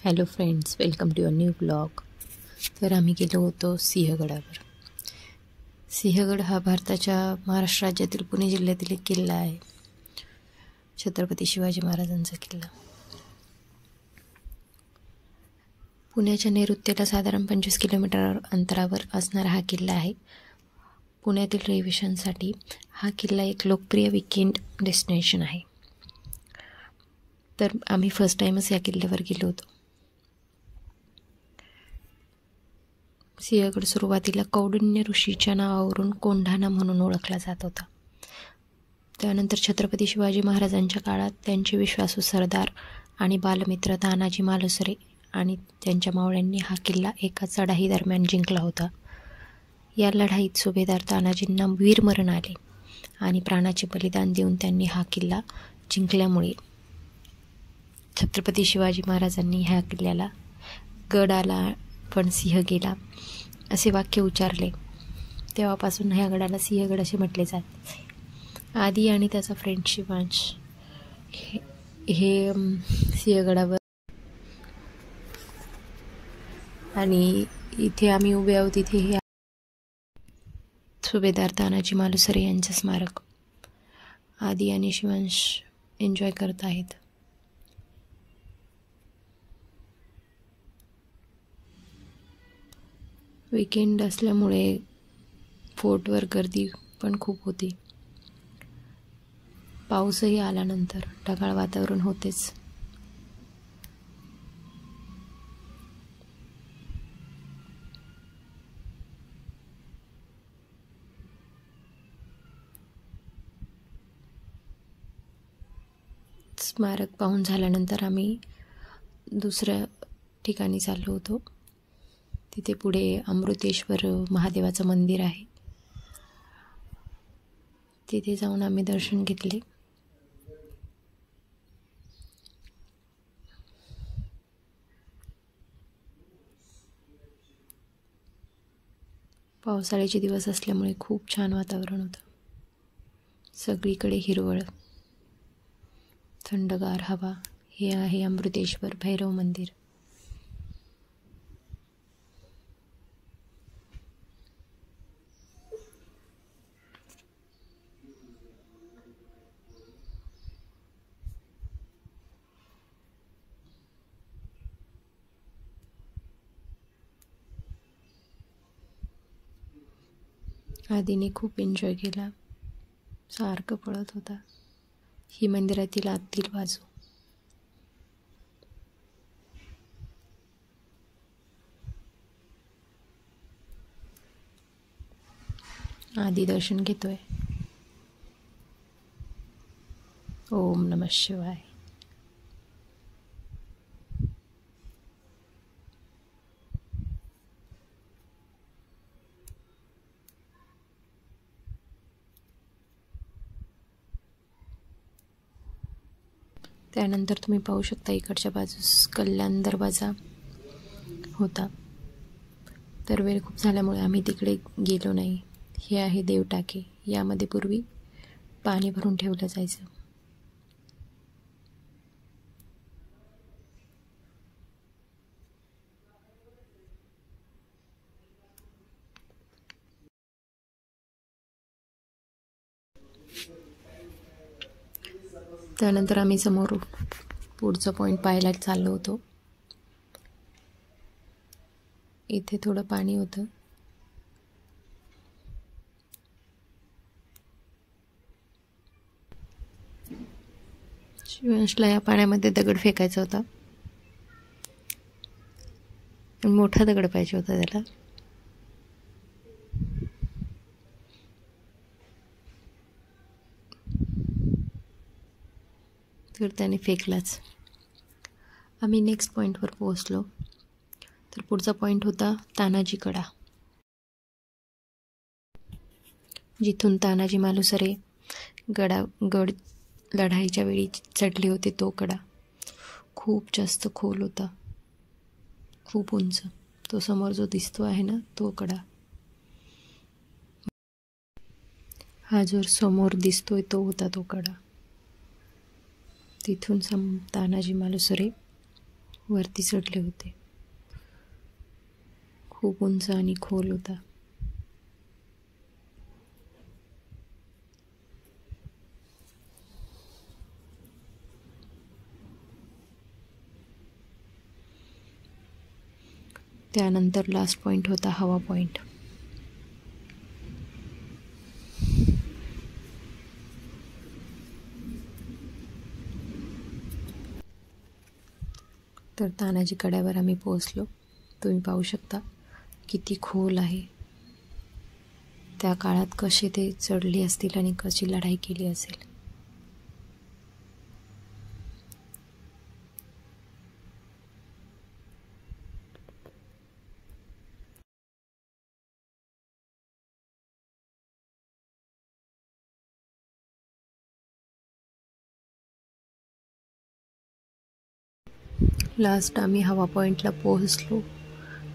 Hello friends, welcome to your new blog. तर आम्ही गेलो होतो सिंहगडावर. सिंहगड हा भारताच्या महाराष्ट्र राज्यातील पुणे जिल्ह्यातील एक किल्ला आहे. छत्रपती शिवाजी महाराजांचा किल्ला. पुण्याच्या नैऋत्येला साधारण 25 किलोमीटर अंतरावर असणारा हा किल्ला आहे. पुण्यातील रहिवाशांसाठी हा किल्ला एक लोकप्रिय वीकेंड डेस्टिनेशन आहे. तर आम्ही फर्स्ट टाईमच या किल्ल्यावर गेलो होतो. सिंहगड सुरुवातीला कौंडिण्य ऋषीच्या नावावरून कोंढाणा म्हणून ओळखला जात होता. त्यानंतर छत्रपती शिवाजी महाराजांच्या काळात त्यांचे विश्वासू सरदार आणि बालमित्र तानाजी मालुसरे आणि त्यांच्या मावळ्यांनी हा किल्ला एका चढाई दरम्यान जिंकला होता. या लढाईत सुभेदार तानाजींना वीरमरण आले आणि प्राणाचे बलिदान देऊन त्यांनी हा किल्ला जिंकल्यामुळे छत्रपती शिवाजी महाराजांनी ह्या किल्ल्याला गड आला पण सिंह गेला असे वाक्य उच्चारले. तेव्हापासून ह्या गडाला सिंहगड असे म्हटले जाते. आदी आणि त्याचा फ्रेंड शिवांश हे सिंहगडावर आणि इथे आम्ही उभे आहोत. इथे हे सुभेदार तानाजी मालुसरे यांचे स्मारक. आदी आणि शिवांश एन्जॉय करत आहेत. वीकेंड असल्यामुळे फोर्टवर गर्दी पण खूप होती. पाऊसही आल्यानंतर ढगाळ वातावरण होतेच. स्मारक पाहून झाल्यानंतर आम्ही दुसऱ्या ठिकाणी चाललो होतो. तिथे पुढे अमृतेश्वर महादेवाचं मंदिर आहे. तिथे जाऊन आम्ही दर्शन घेतले. पावसाळ्याचे दिवस असल्यामुळे खूप छान वातावरण होतं. सगळीकडे हिरवळ, थंडगार हवा. हे आहे अमृतेश्वर भैरव मंदिर. आधीने खूप एन्जॉय केला. सारखं पळत होता. ही मंदिरातील आतील बाजू. आदी दर्शन घेतोय. ओम नमः शिवाय. त्यानंतर तुम्ही पाहू शकता इकडच्या बाजूस कल्याण दरवाजा होता. तर वेळ खूप झाल्यामुळे आम्ही तिकडे गेलो नाही. हे आहे देवटाके. यामध्ये पूर्वी पाणी भरून ठेवलं जायचं. त्यानंतर आम्ही समोर पुढचं पॉईंट पाहायला चाललो होतो. इथे थोडं पाणी होतं. शिवांशला या पाण्यामध्ये दगड फेकायचा होता. मोठा दगड पाहिजे होता त्याला. तर त्याने फेकलाच. आम्ही नेक्स्ट पॉईंटवर पोहोचलो. तर पुढचा पॉईंट होता तानाजी कडा, जिथून तानाजी मालुसरे गड लढाईच्या वेळी चढले होते. तो कडा खूप जास्त खोल होता, खूप उंच. तो समोर जो दिसतो आहे ना, तो कडा. हा जो समोर दिसतोय तो होता तो कडा. तिथून तानाजी मालुसरे वरती चढले होते. खूप उंच आणि खोल होता. त्यानंतर लास्ट पॉईंट होता हवा पॉईंट. तर तानाजी कड्यावर आम्ही पोहोचलो. तुम्ही पाहू शकता किती खोल आहे. त्या काळात कसे ते चढले असतील आणि कशी लढाई केली असेल. लास्ट आम्ही हवा पॉईंटला पोहोचलो.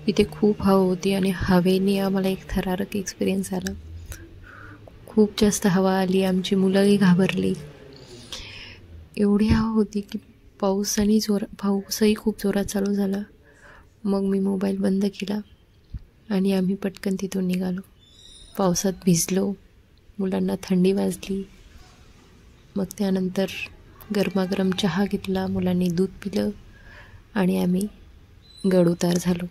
इथे खूप हवा होती आणि हवेने आम्हाला एक थरारक एक्सपिरियन्स आला. खूप जास्त हवा आली. आमची मुलंही घाबरली. एवढी हवा होती की पाऊसही खूप जोरात चालू झाला. मग मी मोबाईल बंद केला आणि आम्ही पटकन तिथून निघालो. पावसात भिजलो. मुलांना थंडी वाजली. मग त्यानंतर गरमागरम चहा घेतला. मुलांनी दूध पिलं आणि आम्ही गडउतार झालो.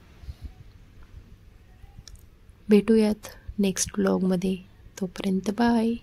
भेटूयात नेक्स्ट व्लॉगमध्ये. तोपर्यंत बाय.